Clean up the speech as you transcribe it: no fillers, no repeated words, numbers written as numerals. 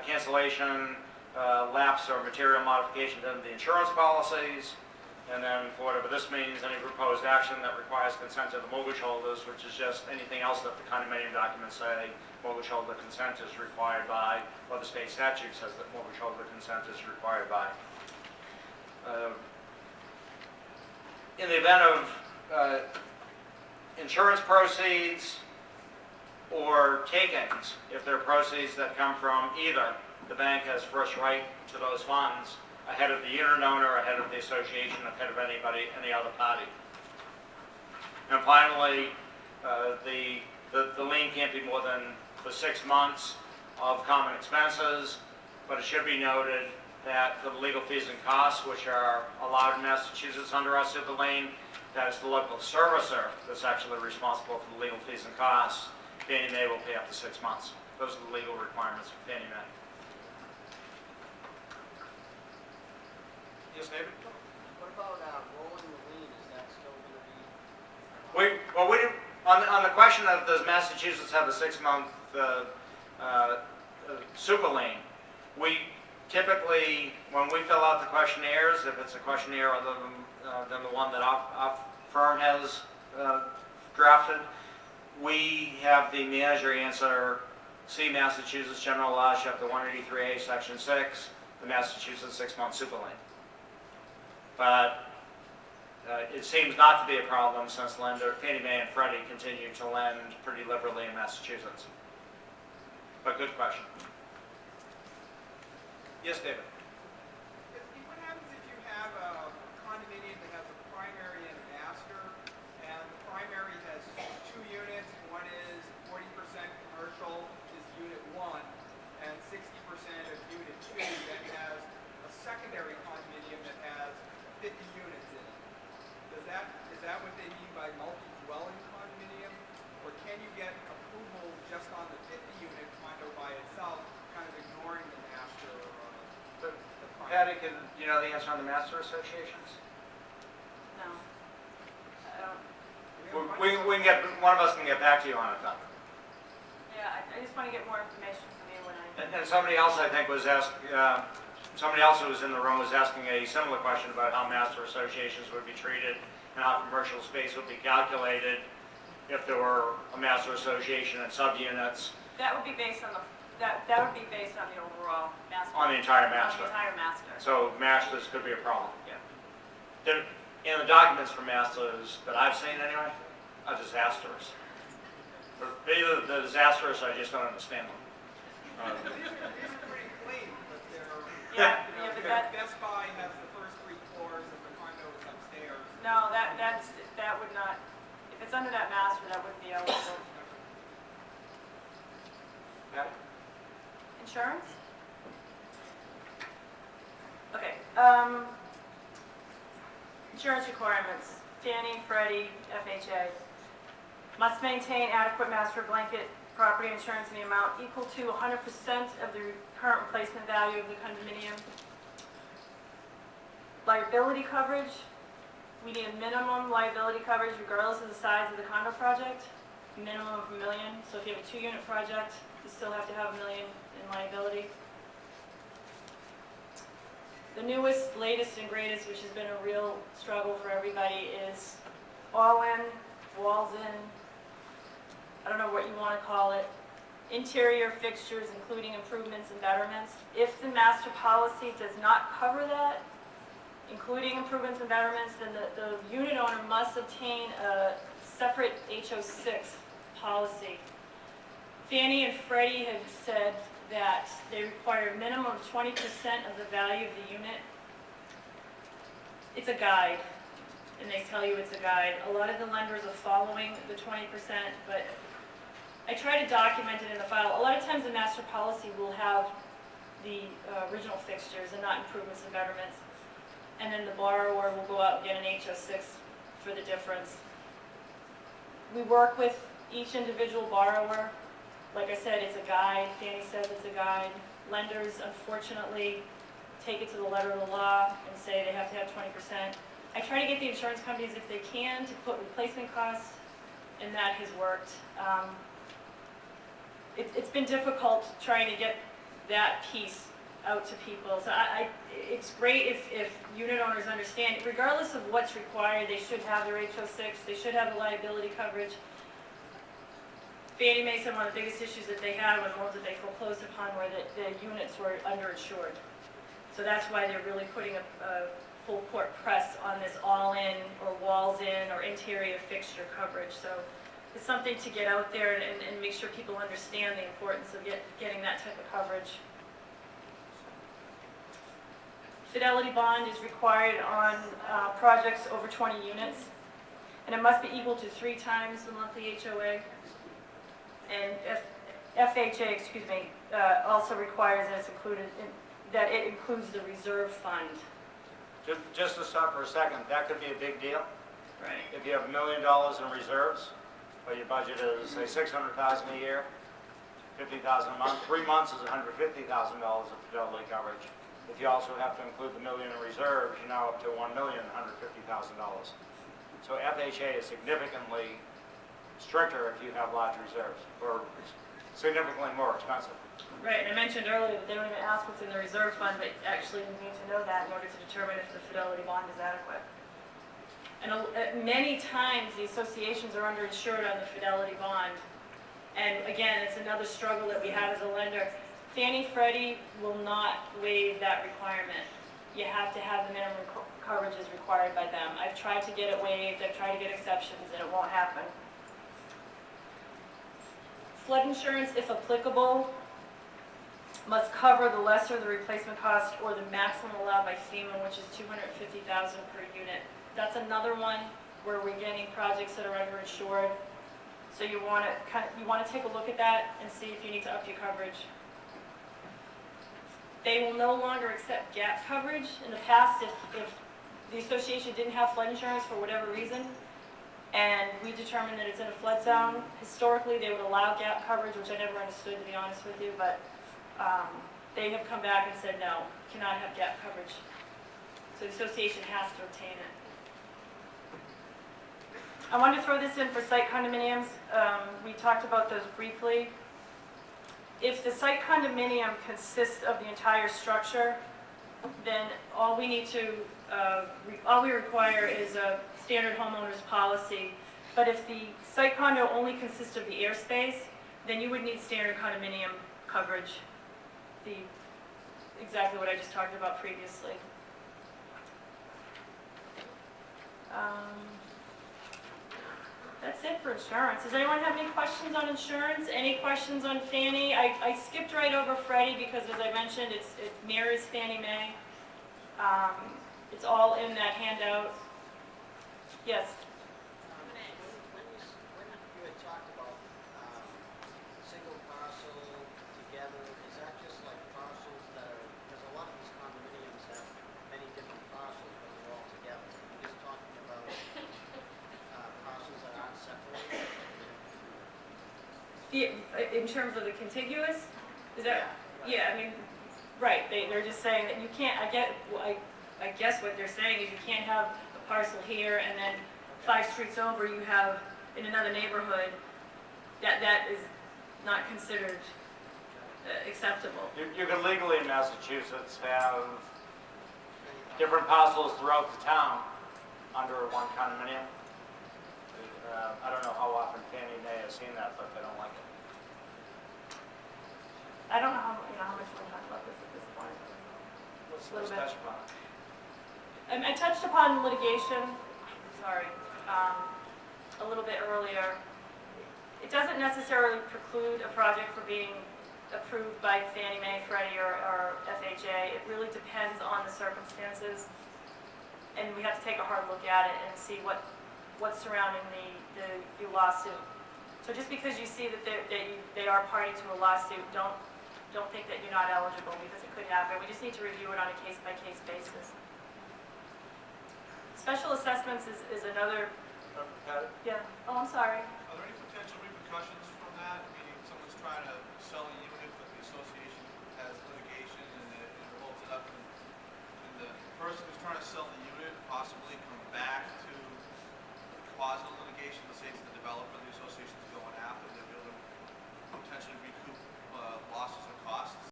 cancellation, lapse, or material modification to the insurance policies. And then, for whatever this means, any proposed action that requires consent of the mortgage holders, which is just anything else that the condominium documents say mortgage holder consent is required by, or the state statute says that mortgage holder consent is required by. In the event of insurance proceeds or takings, if there are proceeds that come from either, the bank has first right to those funds ahead of the unit owner, ahead of the association, ahead of any other party. And finally, the lien can't be more than for 6 months of common expenses, but it should be noted that for the legal fees and costs, which are allowed in Massachusetts under our super lien, that is the local servicer that's actually responsible for the legal fees and costs. Fannie Mae will pay up to 6 months. Those are the legal requirements for Fannie Mae. Yes, David? What about rolling the lien? Is that still going to be? On the question of does Massachusetts have a 6-month super lien, we typically, when we fill out the questionnaires, if it's a questionnaire other than the one that our firm has drafted, we have the manager answer, see Massachusetts General Law, Chapter 183A, Section 6, the Massachusetts 6-month super lien. But it seems not to be a problem since Fannie Mae and Freddie continue to lend pretty liberally in Massachusetts. But good question. Yes, David? What happens if you have a condominium that has a primary and a master, and the primary has 2 units, one is 40% commercial, is unit 1, and 60% of unit 2 that has a secondary condominium that has 50 units in it. Is that what they mean by multi-dwelling condominium? Or can you get approval just on the 50-unit condo by itself, kind of ignoring the master or the primary? Patty, do you know the answer on the master associations? No. I don't. We can get, one of us can get back to you on it then. Yeah, I just want to get more information from you when I. And somebody else I think was somebody else who was in the room was asking a similar question about how master associations would be treated and how commercial space would be calculated if there were a master association and subunits. That would be based on the that would be based on the overall master. On the entire master. On the entire master. So masters could be a problem. Yeah. In the documents for masters that I've seen anyway, are disasters. Either the disasters, I just don't understand them. These are pretty clean, but they're... Yeah, but that. Best Buy has the first 3 floors and the condo is upstairs. No, that would not. If it's under that master, that wouldn't be eligible. Yeah. Insurance? Okay. Insurance requirements. Fannie, Freddie, FHA. Must maintain adequate master blanket property insurance in the amount equal to 100% of the current replacement value of the condominium. Liability coverage. We need a minimum liability coverage regardless of the size of the condo project. Minimum of $1 million. So if you have a 2-unit project, you still have to have $1 million in liability. The newest, latest, and greatest, which has been a real struggle for everybody, is all-in, walls-in, I don't know what you want to call it, interior fixtures, including improvements and betterments. If the master policy does not cover that, including improvements and betterments, then the unit owner must obtain a separate HO6 policy. Fannie and Freddie have said that they require a minimum of 20% of the value of the unit. It's a guide, and they tell you it's a guide. A lot of the lenders are following the 20%, but I try to document it in the file. A lot of times the master policy will have the original fixtures and not improvements and betterments. And then the borrower will go out and get an HO6 for the difference. We work with each individual borrower. Like I said, it's a guide. Fannie says it's a guide. Lenders, unfortunately, take it to the letter of the law and say they have to have 20%. I try to get the insurance companies, if they can, to put replacement costs, and that has worked. It's been difficult trying to get that piece out to people. So it's great if unit owners understand, regardless of what's required, they should have their HO6, they should have the liability coverage. Fannie Mae said one of the biggest issues that they had was ones that they foreclosed upon were that the units were underinsured. So that's why they're really putting a full court press on this all-in or walls-in or interior fixture coverage. So it's something to get out there and make sure people understand the importance of getting that type of coverage. Fidelity bond is required on projects over 20 units, and it must be equal to 3 times the monthly HOA. And FHA, also requires that it's included that it includes the reserve fund. Just to stop for a second, that could be a big deal. Right. If you have $1 million in reserves, but your budget is, say, $600,000 a year, $50,000 a month, 3 months is $150,000 of fidelity coverage. If you also have to include the $1 million in reserves, you're now up to $1,150,000. So FHA is significantly stricter if you have large reserves, or significantly more expensive. Right, and I mentioned earlier that they don't even ask what's in the reserve fund, but actually you need to know that in order to determine if the fidelity bond is adequate. And many times the associations are underinsured on the fidelity bond. And again, it's another struggle that we have as a lender. Fannie Freddie will not waive that requirement. You have to have the minimum coverage as required by them. I've tried to get it waived, I've tried to get exceptions, and it won't happen. Flood insurance, if applicable, must cover the lesser the replacement cost or the maximum allowed by FEMA, which is $250,000 per unit. That's another one where we're getting projects that are underinsured. So you want to take a look at that and see if you need to up your coverage. They will no longer accept gap coverage. In the past, if the association didn't have flood insurance for whatever reason, and we determined that it's in a flood zone, historically they would allow gap coverage, which I never understood, to be honest with you, but they have come back and said, no, cannot have gap coverage. So the association has to obtain it. I wanted to throw this in for site condominiums. We talked about those briefly. If the site condominium consists of the entire structure, then all we require is a standard homeowner's policy. But if the site condo only consists of the airspace, then you would need standard condominium coverage. Exactly what I just talked about previously. That's it for insurance. Does anyone have any questions on insurance? Any questions on Fannie? I skipped right over Freddie because, as I mentioned, it mirrors Fannie Mae. It's all in that handout. Yes? When you had talked about single parcel together, is that just like parcels that are, because a lot of these condominiums have many different parcels, but they're all together. You're just talking about parcels that aren't separated? In terms of the contiguous? Is that? Yeah, I mean, right. They're just saying that you can't, I guess what they're saying is you can't have a parcel here and then 5 streets over you have in another neighborhood. That is not considered acceptable. You can legally in Massachusetts have different parcels throughout the town under one condominium. I don't know how often Fannie Mae has seen that, but they don't like it. I don't know how much we're talking about this at this point. Let's touch upon it. I touched upon litigation, sorry, a little bit earlier. It doesn't necessarily preclude a project from being approved by Fannie Mae, Freddie, or FHA. It really depends on the circumstances, and we have to take a hard look at it and see what's surrounding the lawsuit. So just because you see that they are party to a lawsuit, don't think that you're not eligible, because it could happen. We just need to review it on a case-by-case basis. Special assessments is another. Pat? Yeah. Oh, I'm sorry. Are there any potential repercussions from that? Meaning someone's trying to sell a unit